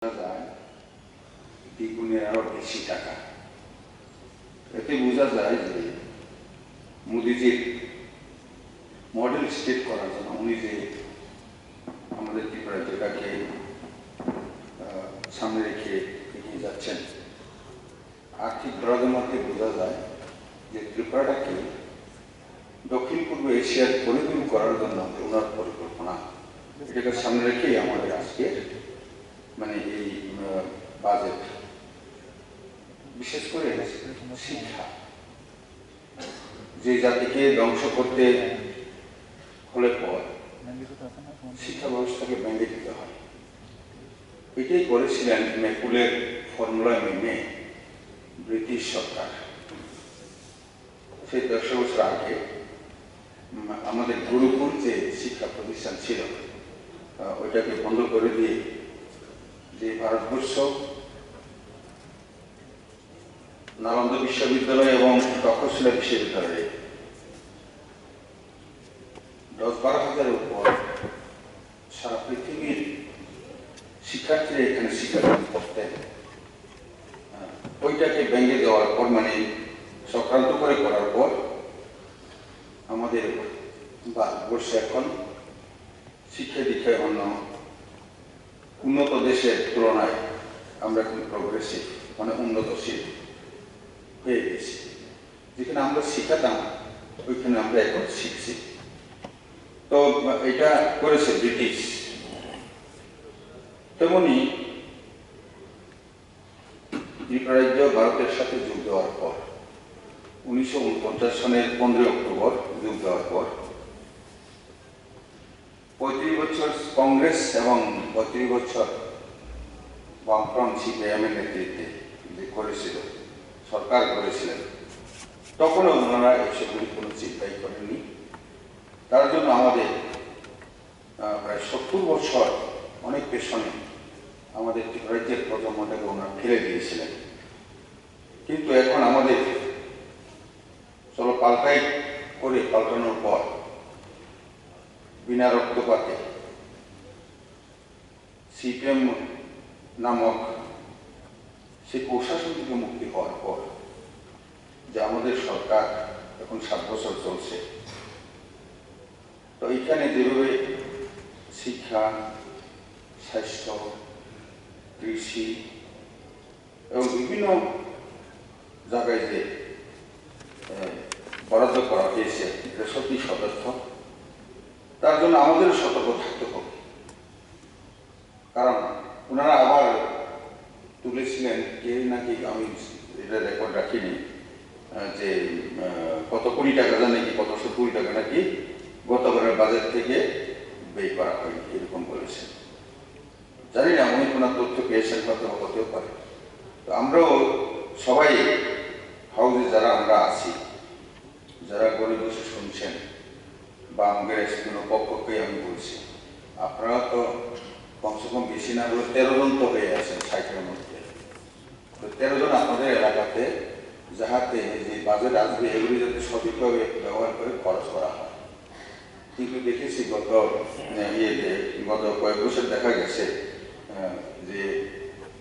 যায় দ্বিগুণের আরো বেশি টাকা। এতে বোঝা যায় যে মোদিজির মডেল স্টেট করার জন্য উনি যে আমাদের ত্রিপুরা জেলাকে সামনে রেখে এগিয়ে যাচ্ছেন। আর্থিক বরাদ্দের মধ্যে বোঝা যায় যে ত্রিপুরাটাকে দক্ষিণ পূর্ব এশিয়ার পরিপূর্ণ করার জন্য ওনার পরিকল্পনা, এটাকে সামনে রেখেই আমাদের আজকের মানে এই বাজেট। বিশেষ করে শিক্ষা, যে জাতিকে ধ্বংস করতে হলে পর শিক্ষা ব্যবস্থাকে ভেঙে দিতে হয়। এটাই করেছিলেন ম্যাকুলের ফর্মুলা মেনে ব্রিটিশ সরকার। সেই ১০০ বছর আগে আমাদের গুরুকুল যে শিক্ষা প্রতিষ্ঠান ছিল ওইটাকে বন্ধ করে দিয়ে যে ভারতবর্ষ নালন্দা বিশ্ববিদ্যালয় এবং তক্ষশিলা বিশ্ববিদ্যালয়ে ১০-১২ হাজারের উপর সারা পৃথিবীর শিক্ষার্থীরা এখানে শিক্ষাগ্রহণ করতেন, ওইটাকে ভেঙে দেওয়ার পর মানে সক্রান্ত করে করার পর আমাদের ভারতবর্ষে এখন শিক্ষা দীক্ষায় অন্য উন্নত দেশের তুলনায় আমরা এখন প্রগ্রেসিভ মানে উন্নতশীল হয়ে গেছি। যেখানে আমরা শিখাতাম ওইখানে আমরা এখন শিখছি। তো এটা করেছে ব্রিটিশ। তেমনি ত্রিপুরা রাজ্য ভারতের সাথে যোগ দেওয়ার পর ১৯৪৯ সনের ১৫ অক্টোবর যোগ দেওয়ার পর ৩৫ বছর কংগ্রেস এবং ৩৫ বছর বামফ্রন্ট সিপিআইএম এর নেতৃত্বে যে করেছিল সরকার করেছিলেন, তখনও ওনারা এসবগুলি কোনো চিন্তাই করেননি। তার জন্য আমাদের প্রায় ৭০ বছর অনেক পেছনে আমাদের রাজ্যের প্রজন্মটাকে ওনারা ফেলে দিয়েছিলেন। কিন্তু এখন আমাদের চলো পাল্টাই করে পাল্টানোর পর বিনা রক্তপাতে সিপিএম নামক সেই কুশাসন থেকে মুক্তি হওয়ার পর যে আমাদের সরকার এখন ৭ বছর চলছে, তো এইখানে যেভাবে শিক্ষা, স্বাস্থ্য, কৃষি এবং বিভিন্ন জায়গায় যে বরাদ্দ করা হয়েছে এটা সত্যি সদর্থ। তার জন্য আমাদের সতর্ক থাকতে হবে, কারণ ওনারা আবার তুলেছিলেন কে নাকি, আমি এটা রেকর্ড রাখিনি, যে কত কোটি টাকা নাকি কত ১০০ কোটি টাকা নাকি গতবারের বাজেট থেকে ব্যয় করা হয়নি, এরকম বলেছেন। জানি না উনি কোনো তথ্য পেয়েছেন, হয়তো হতেও পারে। তো আমরাও সবাই হাউসে যারা আমরা আছি, যারা গরিব বসে শুনছেন বা আমাদের কোনো পক্ষকে আমি বলছি, আপনারা তো কমসে কম বেশি না হলে ১৩ জন তো হয়ে আছেন ৬০-এর মধ্যে। তো ১৩ জন আপনাদের এলাকাতে যাহাতে যে বাজেট আসবে এগুলি যাতে সঠিকভাবে ব্যবহার করে খরচ করা হয়। কিন্তু দেখেছি গত কয়েক বছর দেখা গেছে যে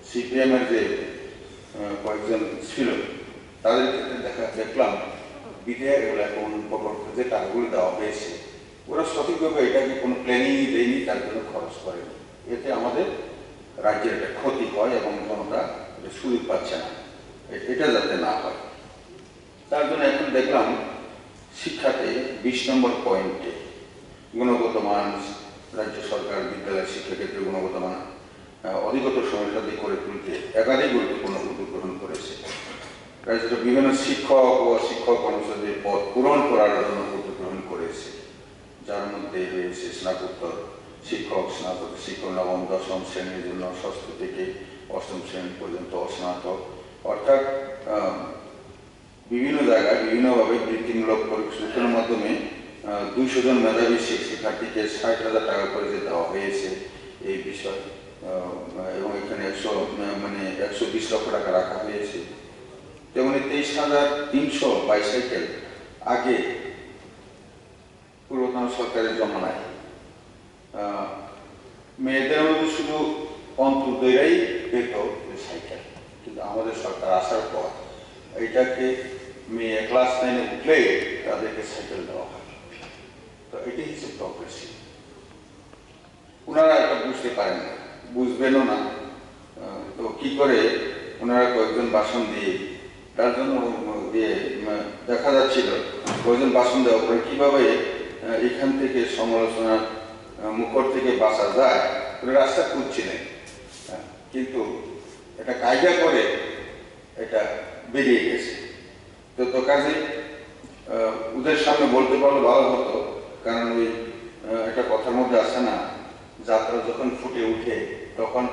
সিপিএম এর যে কয়েকজন ছিল তাদের ক্ষেত্রে দেখলাম বিধায়ক কোন প্রকল্প যে টাকাগুলো দেওয়া হয়েছে ওরা সঠিকভাবে এটাকে কোনো প্ল্যানিংই দেয়নি, তার জন্য খরচ করেনি। এতে আমাদের রাজ্যের একটা ক্ষতি হয় এবং জনতা এটা সুযোগ পাচ্ছে না, এটা যাতে না হয় তার জন্য এখন দেখলাম শিক্ষাতে ২০ নম্বর পয়েন্টে গুণগত মান, রাজ্য সরকার বিদ্যালয় শিক্ষাক্ষেত্রে গুণগত মান অধিকতর সমস্যাদি করে তুলতে একাধিক গুরুত্বপূর্ণ উদ্যোগ গ্রহণ করেছে। রাজ্যের বিভিন্ন শিক্ষক ও শিক্ষক কর্মচারীদের পদ পূরণ করার জন্য উদ্যোগ গ্রহণ করেছে, যার মধ্যে রয়েছে স্নাতকোত্তর শিক্ষক, স্নাতক শিক্ষক নবম ১০ম শ্রেণীর জন্য ৬ষ্ঠ থেকে ৮ম শ্রেণী পর্যন্ত অস্নাতক, অর্থাৎ বিভিন্ন জায়গায় বিভিন্নভাবে বৃত্তিমূলক পরিশ্রমের মাধ্যমে ২০০ জন মেধাবী শিক্ষার্থীকে ৬০,০০০ টাকা করে যে দেওয়া হয়েছে এই বিষয়, এবং এখানে ১২০ লক্ষ টাকা রাখা হয়েছে। তেমনি ২৩,৩০০ বাইসাইকেল আগে পূর্বতন সরকারের জমানায় মেয়েদের মধ্যে শুধু অন্তর্দেরাই পেত সাইকেল, কিন্তু আমাদের সরকার আসার পর এইটাকে মেয়ে ক্লাস 9-এ উঠলে তাদেরকে সাইকেল দেওয়া হয়। তো এটি হচ্ছে প্রগ্রেসিভ। ওনারা এটা বুঝতে পারেন না, বুঝবেনও না। তো কি করে ওনারা কয়েকজন ভাষণ দিয়ে তার জন্য দেখা যাচ্ছিল কয়েকজন ভাষণ দেওয়ার পরে কিভাবে এখান থেকে সমালোচনার মুখর থেকে বাঁচা যায় রাস্তা খুঁজছিলেন, কিন্তু এটা কায়দা করে এটা বেরিয়ে গেছে। তো কাজে ওদের সামনে বলতে পারলে ভালো হতো, কারণ ওই একটা কথার মধ্যে আছে না, যাত্রা যখন ফুটে উঠে তখন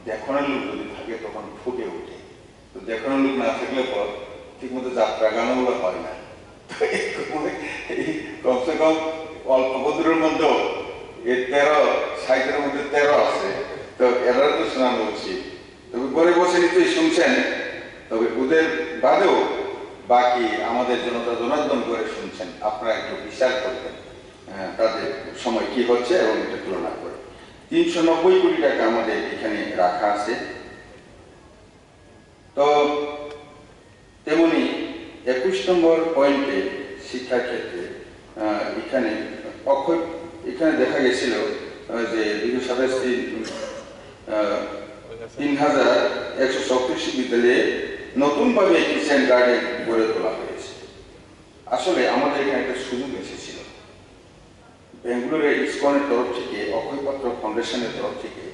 দেখানোর লোক যদি থাকে তখন ফুটে উঠে, তো দেখানোর লোক না থাকলে পর ঠিক মতো যাত্রা গানগুলো হয় না। কমসে কম অল্প বদুরের মধ্যেও এর 13 সাহিত্যের মধ্যে 13 আছে, তো এরা তো শোনানো উচিত। তবে ঘরে বসে নিশ্চয়ই শুনছেন, তবে ওদের বাদেও বাকি আমাদের জনতা জনার্দন করে শুনছেন। আপনারা একটু বিচার করবেন তাদের সময় কি হচ্ছে এবং এটা তুলনা করে। 390 কোটি টাকা আমাদের এখানে রাখা আছে। তো তেমনি 21 নম্বর পয়েন্টে শিক্ষার ক্ষেত্রে এখানে এখানে দেখা গেছিল যে 3,137 বিদ্যালয়ে নতুনভাবে কিচেন গার্ডেন গড়ে তোলা হয়েছে। আসলে আমাদের এখানে একটা সুযোগ এসেছিল, বেঙ্গালুরের ইসকনের তরফ থেকে, অক্ষয়পাত্র ফাউন্ডেশনের তরফ থেকে,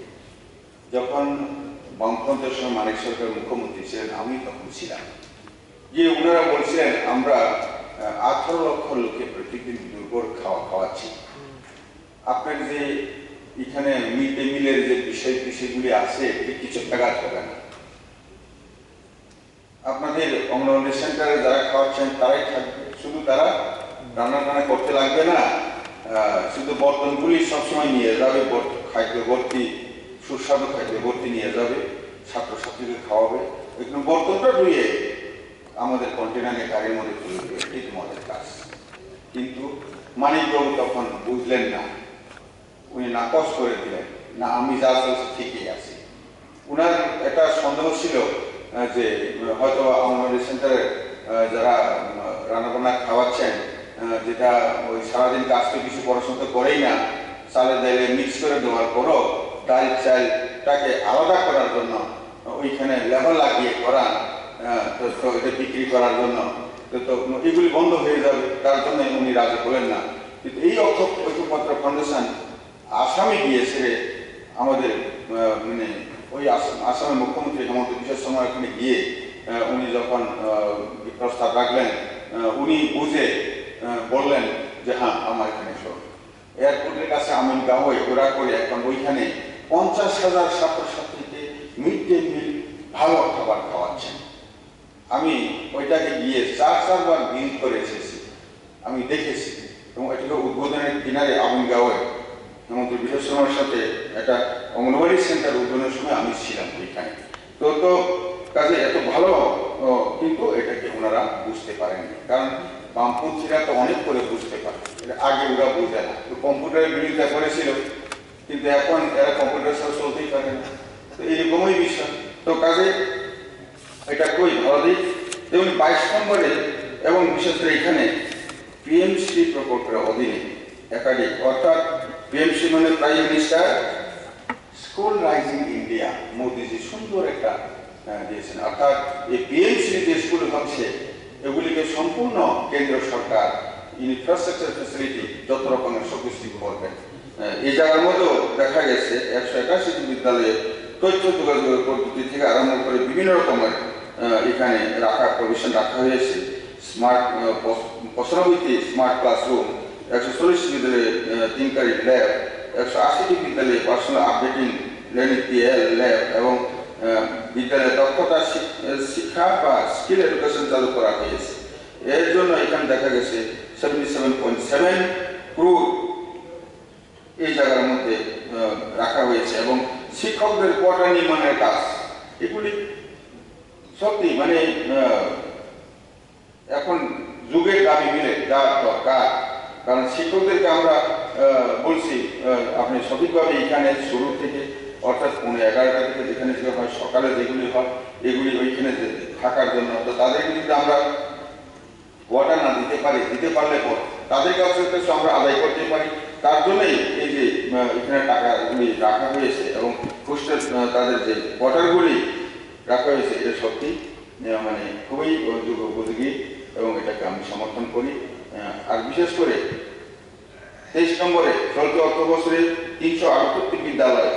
যখন বামফ্রন্টের সময় মানিক সরকার মুখ্যমন্ত্রী ছিলেন, আমি তখন ছিলাম, যে ওনারা বলছিলেন আমরা 18 লক্ষ লোকে প্রত্যেকদিন দুর্বল খাওয়াচ্ছি। আপনার যে এখানে মিড ডে মিলের যে বিষয়গুলি আছে কিছু টাকা হবে না, আপনাদের অঙ্গনওয়াড়ি সেন্টারে যারা খাওয়াচ্ছেন তারাই থাকবে, শুধু তারা রান্না করতে লাগবে না, শুধু বর্তনগুলি সবসময় নিয়ে যাবে, খাদ্য ভর্তি, সুস্বাদু খাদ্য ভর্তি নিয়ে যাবে, ছাত্রছাত্রীদের খাওয়াবে, একটু বর্তনটা ধুয়ে আমাদের কন্টেনারে গাড়ির মধ্যে তুলে দেবে, এই তোমাদের কাজ। কিন্তু মানিকবাবু তখন বুঝলেন না, উনি নাকচ করে দিলেন, না আমি যা চলছে ঠিকই আছি। উনার একটা সন্দেহ ছিল যে হয়তো অঙ্গনওয়াড়ি সেন্টারে যারা রান্নাবান্না খাওয়াচ্ছেন, যেটা ওই সারাদিন কাজ তো কিছু পড়াশোনা করেই না, চালে ডালে মিক্স করে দেওয়ার পরও ডাল চালটাকে আলাদা করার জন্য ওইখানে লেবেল লাগিয়ে করা, তো এটা বিক্রি করার জন্য, তো এগুলি বন্ধ হয়ে যাবে, তার জন্য উনি রাজি হলেন না। কিন্তু এই ঐক্যপাত্র ফাউন্ডেশন আসামে গিয়েছে, আমাদের মানে ওই আসামের মুখ্যমন্ত্রী হেমন্ত বিশ্ব শর্মা এখানে গিয়ে উনি যখন প্রস্তাব রাখলেন, উনি বুঝে বললেন যে হ্যাঁ আমার এখানে সব এয়ারপোর্টের কাছে আমিন গাঁওয়ে ওরা করে এখন ওইখানে 50,000 ছাত্রছাত্রীকে মিড ডে মিল ভালো খাবার খাওয়াচ্ছেন। আমি ওইটাকে গিয়ে 4-4 বার ভিজিট করে এসেছি, আমি দেখেছি, এবং এটাকে উদ্বোধনের দিনারে আমিন গাঁওয়ে হেমন্ত বিশ্ব শর্মার সাথে একটা অঙ্গনওয়াড়ি সেন্টার উদ্বোধনের সময় আমি ছিলাম ওইখানে। তো কাজে এত ভালো, কিন্তু এটাকে ওনারা বুঝতে পারেননি, কারণ বামপন্থীরা তো অনেক করে বুঝতে পারে, এটা আগে ওরা বুঝে না। তো কম্পিউটারের বিরোধিতা করেছিল, কিন্তু এখন এরা কম্পিউটার ছাড়া চলতেই পারে না, তো এইরকমই বিষয়। তো কাজে এটা খুবই ভালো দিক। যেমন 22 নম্বরে এবং বিশেষ করে এখানে পিএমসি প্রকল্পের অধীনে একাধিক, অর্থাৎ পিএমসি মানে prime minister school rising India, মোদিজি সুন্দর একটা দিয়েছেন। অর্থাৎ এই পিএমসি যে স্কুল হচ্ছে এগুলিকে সম্পূর্ণ কেন্দ্র সরকার ইনফ্রাস্ট্রাকচার ফ্যাসিলিটি যত রকমের সবকিছু করবেন। এই জায়গার মধ্যেও দেখা গেছে 181টি বিদ্যালয়ে তথ্য যোগাযোগের পদ্ধতি থেকে আরম্ভ করে বিভিন্ন রকমের এখানে প্রভিশন রাখা হয়েছে। স্মার্ট 95টি স্মার্ট ক্লাসরুম, 140টি বিদ্যালয়ে 3 ল্যাব, 180টি বিদ্যালয়ে পার্সোনাল আপডেটিং লার্নিং ল্যাব এবং বিদ্যালয়ে দক্ষতা শিক্ষা বা স্কিল এডুকেশন চালু করা হয়েছে। এর জন্য এখানে দেখা গেছে 77.7 crore এই জায়গার মধ্যে রাখা হয়েছে, এবং শিক্ষকদের কোয়ার্টার নির্মাণের কাজ, এগুলি সত্যি মানে এখন যুগের দাবি মিলে যা দরকার। কারণ শিক্ষকদেরকে আমরা বলছি আপনি সঠিকভাবে এখানে শুরু থেকে অর্থাৎ 11:30 থেকে যেখানে যে হয়, সকালে যেগুলি হয় এগুলি ওইখানে থাকার জন্য। তো তাদেরকে যদি আমরা কোয়াটা না দিতে পারলে পর তাদের কাছে আমরা আদায় করতে পারি। তার জন্যই এই যে এখানে টাকাগুলি রাখা হয়েছে এবং হোস্টেল তাদের যে কোয়ার্টারগুলি রাখা হয়েছে, এটা সত্যি মানে খুবই উপযোগী এবং এটাকে আমি সমর্থন করি। আর বিশেষ করে 23 নম্বরে চলতি অর্থ বছরে 378টি বিদ্যালয়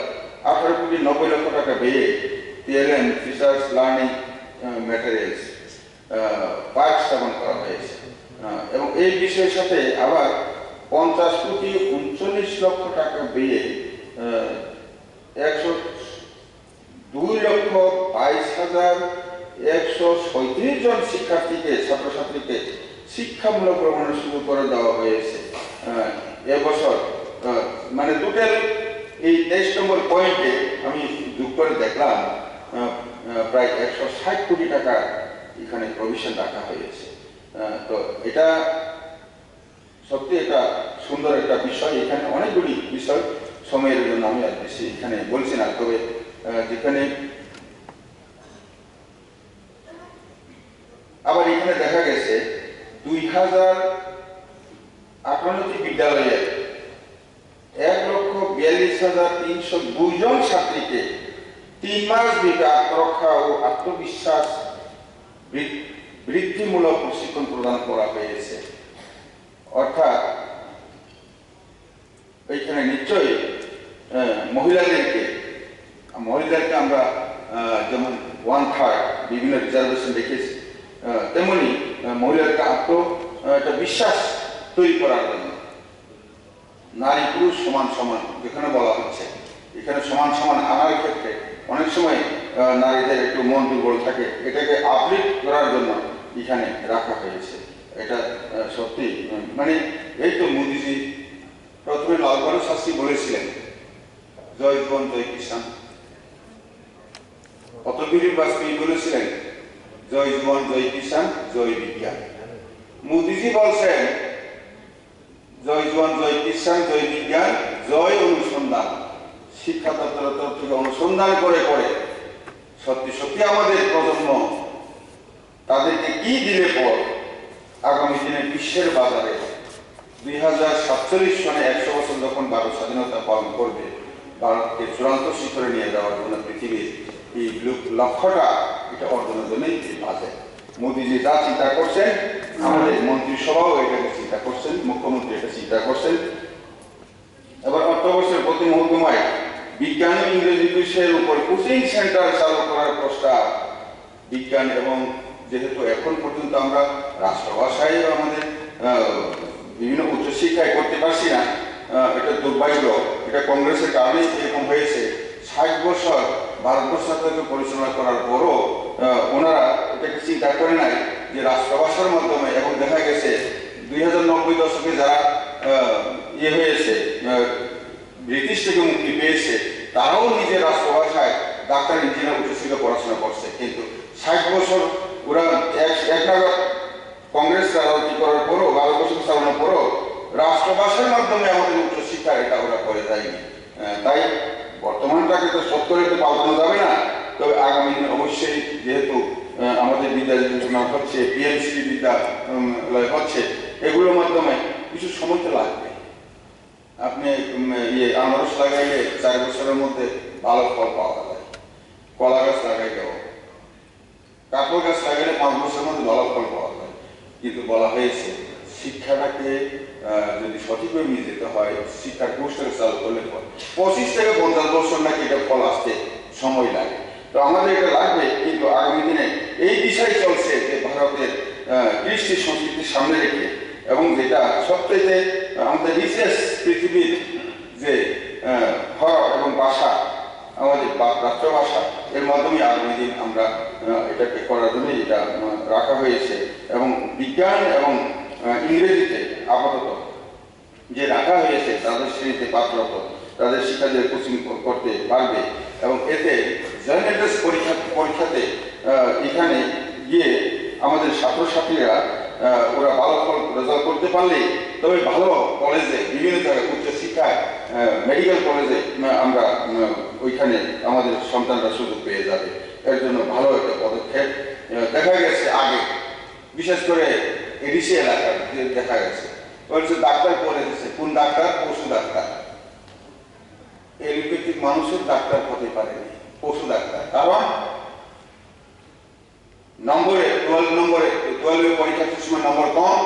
18,90 লক্ষ টাকা ব্যয়ে TLM research learning materials park স্থাপন করা হয়েছে। এবং এই বিষয়ের সাথে আবার 50,39 লক্ষ টাকা ব্যয়ে 102,22,137 জন ছাত্রছাত্রীকে শিক্ষামূলক ভ্রমণের সুযোগ করে দেওয়া হয়েছে এবছর। মানে টোটাল এই 23 নম্বর পয়েন্টে আমি যোগ করে দেখলাম প্রায় 160 কোটি টাকা এখানে প্রভিশন রাখা হয়েছে। তো এটা সত্যি এটা সুন্দর একটা বিষয়। এখানে অনেকগুলি বিষয়, সময়ের জন্য আমি আর বেশি এখানে বলছি না। তবে যেখানে আবার এখানে দেখা গেছে 2058টি বিদ্যালয়ে 1,42,302 জন ছাত্রীকে 3 মাস ব্যাপী আত্মরক্ষা ও আত্মবিশ্বাস বৃদ্ধিমূলক প্রশিক্ষণ প্রদান করা হয়েছে। অর্থাৎ এইখানে নিশ্চয়ই মহিলাদেরকে আমরা যেমন 1/3 বিভিন্ন রিজার্ভেশন রেখেছি, তেমনি মহিলাদেরকে একটা বিশ্বাস তৈরি করার জন্য নারী পুরুষ সমান সমান যেখানে বলা হচ্ছে, এখানে সমান সমান আনার ক্ষেত্রে অনেক সময় নারীদের একটু মন দুর্বল থাকে, এটাকে আপলিফ্ট করার জন্য এখানে রাখা হয়েছে। এটা সত্যি মানে এই তো মোদিজি প্রথমে লাল বাহাদুর শাস্ত্রী বলেছিলেন জয় জীবন জয় কিষাণ, অটল বিহারী বাজপেয়ী বলেছিলেন জয় জীবন জয় কিষাণ জয় বিজ্ঞান। মোদিজি বলছেন জয় জীবন জয় কিষাণ জয় বিজ্ঞান জয় অনুসন্ধান। শিক্ষা দপ্তরের তরফ থেকে অনুসন্ধান করে সত্যি আমাদের প্রজন্ম তাদেরকে কি দিলে পর আগামী দিনে বিশ্বের বাজারে 2047 সনে 100 বছর যখন ভারত স্বাধীনতা পালন করবে, ভারতকে চূড়ান্ত শিখরে নিয়ে যাওয়ার জন্য পৃথিবীর এই লক্ষ্যটা এটা অর্জনের জন্যই আছে। মোদীজি যা চিন্তা করছেন, আমাদের মন্ত্রিসভাও এটাকে চিন্তা করছেন, মুখ্যমন্ত্রী এটা চিন্তা করছেন। এবার অর্থবর্ষের প্রতি মহকুমায় বিজ্ঞান ও ইংরেজি বিষয়ের উপর কোচিং সেন্টার চালু করার প্রস্তাব। বিজ্ঞান এবং যেহেতু এখন পর্যন্ত আমরা রাষ্ট্রভাষায় আমাদের বিভিন্ন উচ্চশিক্ষায় করতে পারছি না, এটা দুর্ভাগ্য। এটা কংগ্রেসের কারণেই এরকম হয়েছে। 60 বছর ভারতবর্ষ সরকারকে পরিচালনা করার পরও ওনারা এটাকে চিন্তা করে নাই যে রাষ্ট্রভাষার মাধ্যমে, এবং দেখা গেছে 2090 দশকে যারা হয়েছে ব্রিটিশ থেকে মুক্তি পেয়েছে, তারাও নিজের রাষ্ট্রভাষায় ডাক্তার ইঞ্জিনিয়ার উচ্চশিক্ষা পড়াশোনা করছে। কিন্তু 60 বছর ওরা এক নাগাদ কংগ্রেস রাজনীতি করার পরও, ভারতবর্ষকে চালানোর পরও রাষ্ট্রভাষার মাধ্যমে আমাদের উচ্চশিক্ষা এটা ওরা করে যায়নি। তাই বর্তমানটাকে তো সৎ করে পাল্টানো যাবে না। তবে আগামী দিনে অবশ্যই যেহেতু আমাদের বিদ্যালয় হচ্ছে, পিএমসি বিদ্যালয় হচ্ছে, এগুলোর মাধ্যমে কিছু সময় তো লাগবে। আপনি আনারস লাগাইলে 4 বছরের মধ্যে ভালো ফল পাওয়া যায়, কলা গাছ লাগাইলেও, কাঁকড় গাছ লাগাইলে 5 বছরের মধ্যে ভালো ফল পাওয়া যায়। কিন্তু বলা হয়েছে শিক্ষাটাকে যদি সঠিকভাবে নিয়ে যেতে হয়, শিক্ষার কোর্সটাকে চালু করলে 25 থেকে 50 বছর নাকি এটা ফল আসতে সময় লাগে। তো আমাদের এটা লাগবে, কিন্তু আগামী দিনে এই বিষয় চলছে যে ভারতের কৃষ্টি সংস্কৃতির সামনে রেখে, এবং যেটা সবচেয়ে আমাদের রিসেস পৃথিবীর যে এবং ভাষা, আমাদের রাষ্ট্রভাষা, এর মাধ্যমে আগামী দিন আমরা এটাকে করার জন্য এটা রাখা হয়েছে। এবং বিজ্ঞান এবং ইংরেজিতে আপাতত যে রাখা হয়েছে, তাদের শ্রেণীতে পাঠরত তাদের শিক্ষার্থীদের কোচিং করতে পারবে, এবং এতে জয়েন্ট এন্ট্রান্স পরীক্ষাতে এখানে গিয়ে আমাদের ছাত্রছাত্রীরা ওরা ভালো ফল রেজাল্ট করতে পারলে তবে ভালো কলেজে, বিভিন্ন জায়গায় উচ্চশিক্ষায়, মেডিকেল কলেজে আমরা ওইখানে আমাদের সন্তানরা সুযোগ পেয়ে যাবে। এর জন্য ভালো একটা পদক্ষেপ দেখা গেছে আগে, বিশেষ করে এডিসি এলাকার দেখা গেছে বলছে ডাক্তার করে দিচ্ছে, কোন ডাক্তার? পশু ডাক্তার। এলোপ্যাথিক মানুষের ডাক্তার হতে পারেনি, পশু ডাক্তার। কারণ নম্বরে 12 পরীক্ষার সময় নম্বর কম,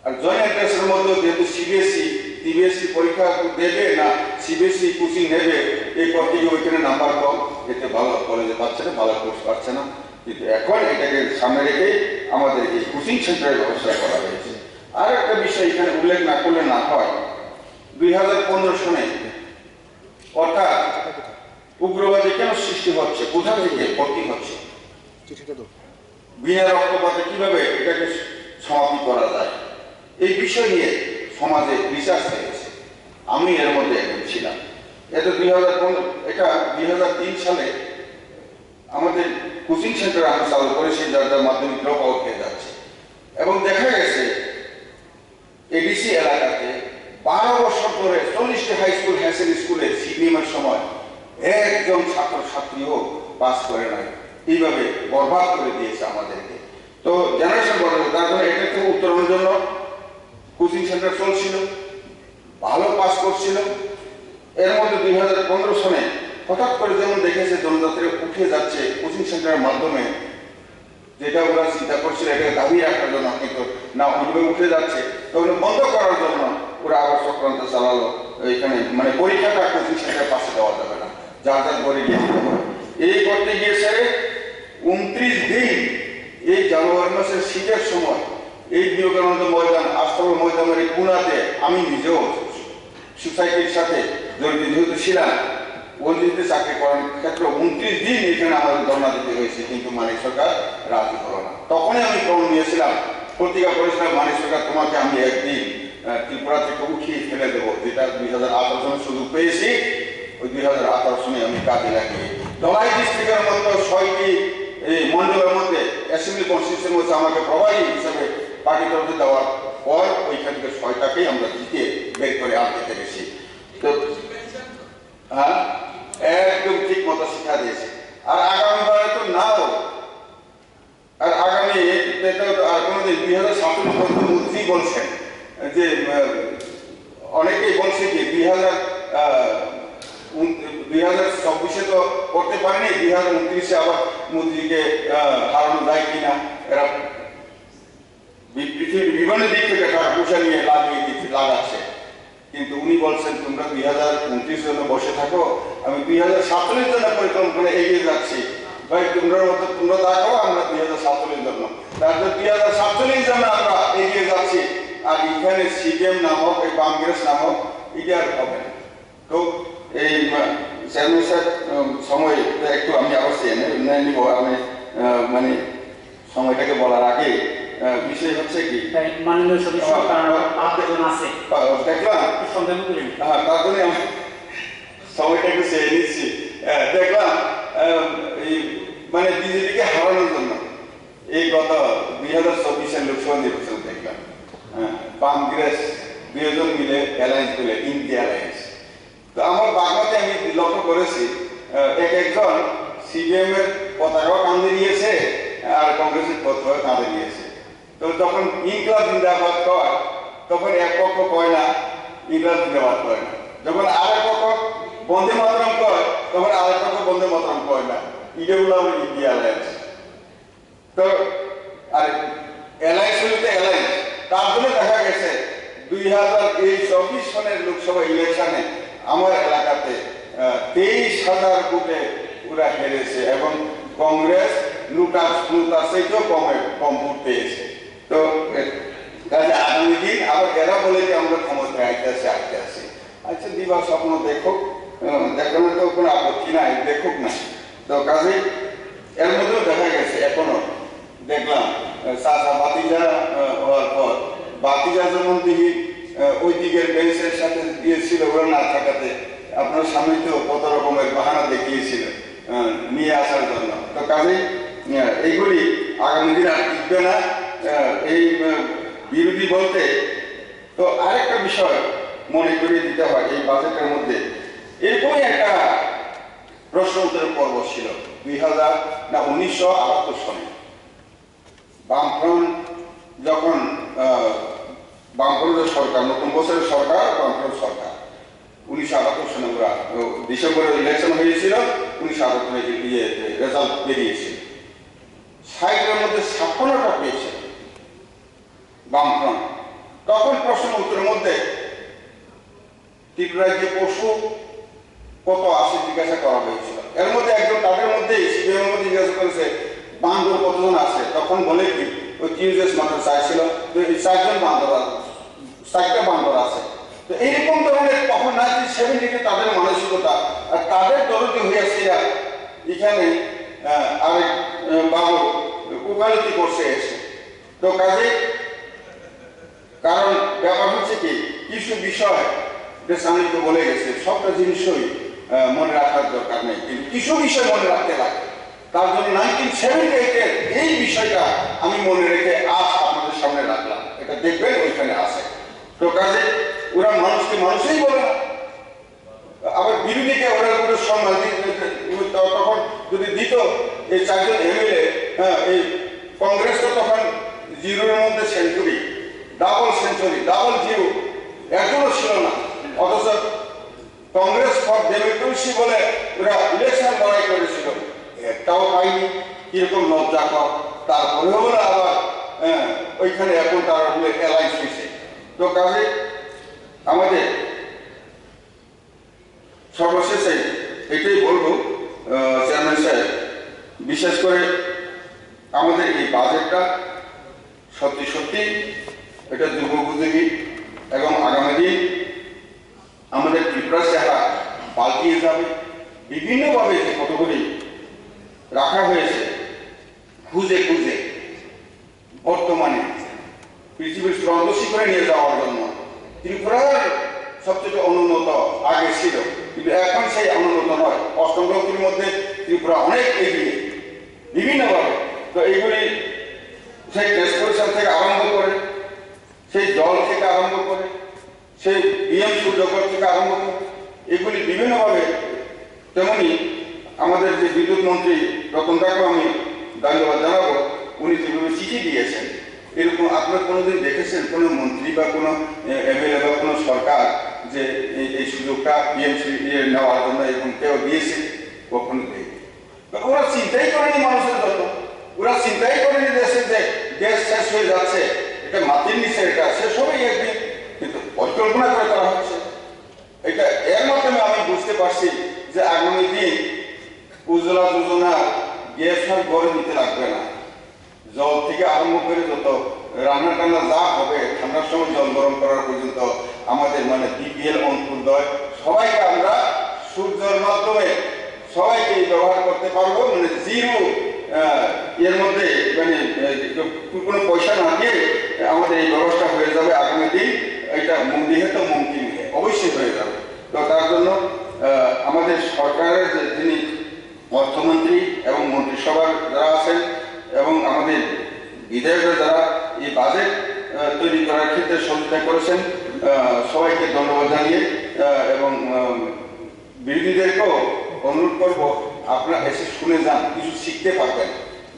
আর জয়েন্ট এন্ট্রান্সের মধ্যে যেহেতু সিবিএসসি পরীক্ষা দেবে না সিবিএসসি কোচিং নেবে, এই করতে গিয়ে ওইখানে নাম্বার কম, এতে ভালো কলেজে পাচ্ছে না, ভালো কোর্স পাচ্ছে না। কিন্তু এখন এটাকে সামনে রেখে আমাদের এই কোচিং সেন্টারের ব্যবস্থা করা হয়েছে। আর একটা বিষয় এখানে উল্লেখ না করলে না হয়, 2015 সনে অর্থাৎ উগ্রবাদী কেন সৃষ্টি হচ্ছে, কোথা থেকে ভর্তি হচ্ছে, বিনা রক্তপাতে কিভাবে এটাকে সমাপ্তি করা যায়, এই বিষয় নিয়ে সমাজে রিসার্চ হয়েছে। আমি এর মধ্যে একজন ছিলাম। এটা 2003 সালে আমাদের কোচিং সেন্টার আমরা চালু করেছি, যার মাধ্যমে ড্রপ আউট হয়ে যাচ্ছে। এবং দেখা গেছে এডিসি এলাকাতে 12 বছর ধরে 40টি হাই স্কুল হ্যাসেল স্কুলে সিপিএমের সময় একজন ছাত্রছাত্রীও পাস করে নাই। এইভাবে বরবাদ করে দিয়েছে আমাদেরকে। তো জেনারেশন বদল, তারপরে এটা থেকে উত্তরণের জন্য কোচিং সেন্টার চলছিল, ভালো পাস করছিল। এর মধ্যে 2015 সনে হঠাৎ করে যেমন দেখেছে জনজাতিরা উঠে যাচ্ছে কোচিং সেন্টারের মাধ্যমে, যেটা ওরা চিন্তা করছিল এটাকে দাবি রাখার জন্য, কিন্তু না ওইভাবে উঠে যাচ্ছে, তখন বন্ধ করার জন্য ওরা আবার চক্রান্ত চালালো। এখানে মানে পরীক্ষাটা কোচিং সেন্টার পাশে দেওয়া যাবে না, যার ঘরে গিয়ে দিতে হবে। এই করতে গিয়েছে 29 দিন এই জানুয়ারি মাসের শীতের সময় এই বিবেকানন্দ ময়দান, আস্তর ময়দানের পুনাতে আমি নিজেও সোসাইটির সাথে জড়িত যেহেতু ছিলাম, ওনজিতে চাকরি করার ক্ষেত্রে 29 দিন এখানে আমাদের ধর্ণা দিতে হয়েছে, কিন্তু মানিক সরকার রাজি হলো না। তখনই আমি প্রমাণ নিয়েছিলাম, প্রতিজ্ঞা করেছিলাম, মানিক সরকার তোমাকে আমি একদিন ত্রিপুরা থেকে উঠিয়ে ফেলে দেবো। যেটা 2018 সনে সুযোগ পেয়েছি, ওই 2018 সনে আমি কাজে লাগিয়ে ধলাই ডিস্ট্রিক্টের মতো 6টি মন্ডলের মধ্যে অ্যাসেম্বলি কনস্টিটিউশনের মধ্যে আমাকে প্রভারী হিসেবে পার্টি তরফে দেওয়ার পর ওইখান থেকে 6টাকেই আমরা জিতে বের করে আনতে পেরেছি। তো হ্যাঁ, একদম ঠিক মতো শিক্ষা দিয়েছে। আর আগামী বারে তো নাও, আর আগামী আর কোনোদিন 2017 পর্যন্ত মন্ত্রী বলছেন যে অনেকেই বলছে যে 2024 তো করতে পারেনি, 2029 আবার মোদীকে হারানো যায় কিনা। এরা পৃথিবীর বিভিন্ন দিক থেকে টাকা পয়সা নিয়ে লাগাচ্ছে, কিন্তু উনি বলছেন তোমরা 2029 জন্য বসে থাকো, আমি 2047 জন্য পরিকল্পনা এগিয়ে যাচ্ছি। ভাই তোমরা দেখো, আমরা 2047 জন্য, তারপর 2047 জন্য আমরা এগিয়ে যাচ্ছি। আর এখানে সিপিএম নামক এই কংগ্রেস নামক এটা আর হবে না। তো এই চেয়ারম্যান সাহেব সময় একটু আমি অবশ্যই নিব, আমি মানে সময়টাকে বলার আগে বিষয় হচ্ছে কি মাননীয় সদস্য আছে দেখলাম, হ্যাঁ তার জন্য আমি সময়টা একটু চেয়ে নিচ্ছি। দেখলাম এই মানে বিজেপিকে হারানোর জন্য এই গত 2024 লোকসভা নির্বাচন দেখলাম কংগ্রেস 2 জন মিলে অ্যালায়েন্স করলে, ইন্ডিয়া অ্যালায়েন্স। তো আমার বাংলাতে আমি লক্ষ্য করেছি একজন সিপিএম এর পতাকাও কাঁধে নিয়েছে আর কংগ্রেসের পতাকাও কাঁধে নিয়েছে। তো যখন ইনকলাব জিন্দাবাদ কয় তখন এক পক্ষ কয় না ইনকলাব জিন্দাবাদ কয় না, যখন আরেক পক্ষ বন্দে মাতরম কয় তখন আরেক পক্ষ বন্দে মাতরম কয় না। এগুলো আমার ইন্ডিয়া অ্যালায়েন্স। তো আর অ্যালায়েন্স হইতে অ্যালায়েন্স, তার জন্য দেখা গেছে 2024 সনের লোকসভা ইলেকশনে আমার এলাকাতে 23,000 ভোটে ওরা হেরেছে এবং কংগ্রেস লুটার চাইতেও কম ভোট পেয়েছে। তো আগামী দিন আবার এরা বলে যে আমরা ক্ষমতায় আইতে আসি। আচ্ছা দিবা স্বপ্ন দেখো, দেখানোর তো কোনো আপত্তি নাই, দেখুক না। তো কাজে এর মধ্যেও দেখা গেছে এখনো দেখলাম বাতিজা হওয়ার পর বাতিজা যেমন তিনি ওই দিকের বেঞ্চের সাথে দিয়েছিল, ওরা না থাকাতে আপনার সামনে তো কত রকমের বাহানা দেখিয়েছিল নিয়ে আসার জন্য। তো কাজেই এইগুলি আগামী দিন আর টিকবে না। এই বিরোধী বলতে তো আরেকটা বিষয় মনে করিয়ে দিতে হয়, এই বাজেটের মধ্যে এরকমই একটা প্রশ্ন উত্তরের পর্ব ছিল 1978 সনে বামফ্রন্ট যখন বামফ্রন্টের সরকার, নতুন বছরের সরকার, বামফ্রন্ট সরকার 1978 সনে ওরা ডিসেম্বরে ইলেকশন হয়েছিল, 1978 রেজাল্ট বেরিয়েছিল, 60-এর মধ্যে 56টা পেয়েছে বামফ্রন্ট। তখন প্রশ্ন উত্তরের মধ্যে ত্রিপুরার যে পশু কত আসে জিজ্ঞাসা করা হয়েছিল। এর মধ্যে একজন তাদের মধ্যে সিপিএমের মধ্যে জিজ্ঞাসা করেছে বান্দর কতজন আছে, তখন বলে কি ওই কিউজেস মাত্র চাইছিল, তো এই 4জন বান্দর আছে, 4টা বান্দর আছে। তো এইরকম ধরনের তখন 1970-তে তাদের মানসিকতা, আর তাদের দরদি হয়েছে এখানে আরেক বাবু উকালতি করছে এসে। তো কাজে কারণ ব্যাপার হচ্ছে কি কিছু বিষয় সামনে বলে গেছে, সবটা জিনিসই মনে রাখার দরকার নেই, কিন্তু কিছু বিষয় মনে রাখতে লাগে। তার জন্য 1978-এর এই বিষয়টা আমি মনে রেখে আজ আপনাদের সামনে রাখলাম, এটা দেখবেন ওইখানে আছে। তো কাজে ওরা মানুষকে মানুষই বলে না, আবার বিরোধীকে ওরা কোনো সম্মান তখন যদি দিত এই 4জন এমএলএ, এই কংগ্রেস তো তখন 0-এর মধ্যে সেঞ্চুরি, ডাবল সেঞ্চুরি, ডাবল 0 একজনও ছিল না, অথচ কংগ্রেস ফর ডেমোক্রেসি বলে ওরা ইলেকশন লড়াই করেছিল, একটাও পাইনি। কিরকম লজ্জাকর, তারপরেও ওরা আবার ওইখানে এখন তারা অ্যালায়েন্স হয়েছে। তো কাজে আমাদের সর্বশেষে এটাই বলবো চেয়ারম্যান সাহেব, বিশেষ করে আমাদের এই বাজেটটা সত্যি সত্যি এটা যুগোপযোগী এবং আগামী দিন আমাদের ত্রিপুরা চেহারা পাল্টিয়ে যাবে। বিভিন্নভাবে যে কতগুলি রাখা হয়েছে খুঁজে খুঁজে বর্তমানে পৃথিবীর চূড়ান্ত শিখরে নিয়ে যাওয়ার জন্য ত্রিপুরার সবচেয়ে অনুন্নত আগে ছিল, কিন্তু এখন সেই অনুন্নত নয়। অষ্টম ব্লকের মধ্যে ত্রিপুরা অনেক এগিয়ে বিভিন্নভাবে। তো এইগুলি সেই টেস্ট পরিষদ থেকে আরম্ভ করে, সেই জল থেকে আরম্ভ করে, সেই পিএম সূর্যকর থেকে আরম্ভ করে, এগুলি বিভিন্নভাবে। তেমনি আমাদের যে বিদ্যুৎ মন্ত্রী রতনদাকেও আমি ধন্যবাদ জানাবো, উনি যেভাবে চিঠি দিয়েছেন। এরকম আপনার কোনোদিন দেখেছেন কোনো মন্ত্রী বা কোনো এমএলএ বা কোনো সরকার যে এই সুযোগটা পিএমসি নেওয়ার জন্য এরকম কেউ দিয়েছে? কখনো দেয়নি। ওরা চিন্তাই করেনি মানুষের জন্য, ওরা চিন্তাই করেনি দেশে যে গ্যাস শেষ হয়ে যাচ্ছে, এটা মাটির নিচে, এটা শেষ হবেই একদিন, কিন্তু পরিকল্পনা করে করা হচ্ছে এটা। এর মাধ্যমে আমি বুঝতে পারছি যে আগামী দিন উজ্জ্বলা যোজনা গ্যাস আর গড়ে দিতে লাগবে না। জল থেকে আরম্ভ করে যত রান্না টান্না যা হবে, ঠান্ডার সময় জল গরম করার পর্যন্ত আমাদের মানে বিপিএল অন্তর্দয় সবাইকে আমরা সূর্যের মাধ্যমে সবাইকে ব্যবহার করতে পারবো, মানে 0 এর মধ্যে মানে কোনো পয়সা না দিয়ে আমাদের এই ব্যবস্থা হয়ে যাবে আগামী দিন। এটা মুমকিন তো মুমকিন অবশ্যই হয়ে যাবে। তো তার জন্য আমাদের সরকারের যিনি অর্থমন্ত্রী এবং মন্ত্রিসভার যারা আছেন এবং আমাদের বিধায়করা যারা এই বাজেট তৈরি করার ক্ষেত্রে সহযোগিতা করেছেন, সবাইকে ধন্যবাদ জানিয়ে এবং বিরোধীদেরকেও অনুরোধ করবো আপনারা এসে শুনে যান, কিছু শিখতে পারবেন।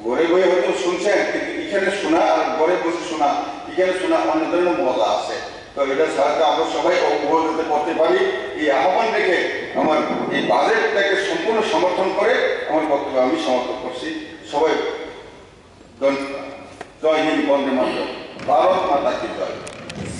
ঘরে বয়ে হয়তো শুনছেন, কিন্তু এখানে শোনা আর ঘরে বসে শোনা, এখানে শোনা অন্য ধরনের মজা আছে। তো এটা ছাড়া আমরা সবাই অবগত করতে পারি। এই আহ্বান রেখে আমার এই বাজেটটাকে সম্পূর্ণ সমর্থন করে আমার বক্তব্য আমি সমর্থন করছি। সবাই জয় হিন্দ, বন্দে মাতরম, ভারত মাতা কি জয়।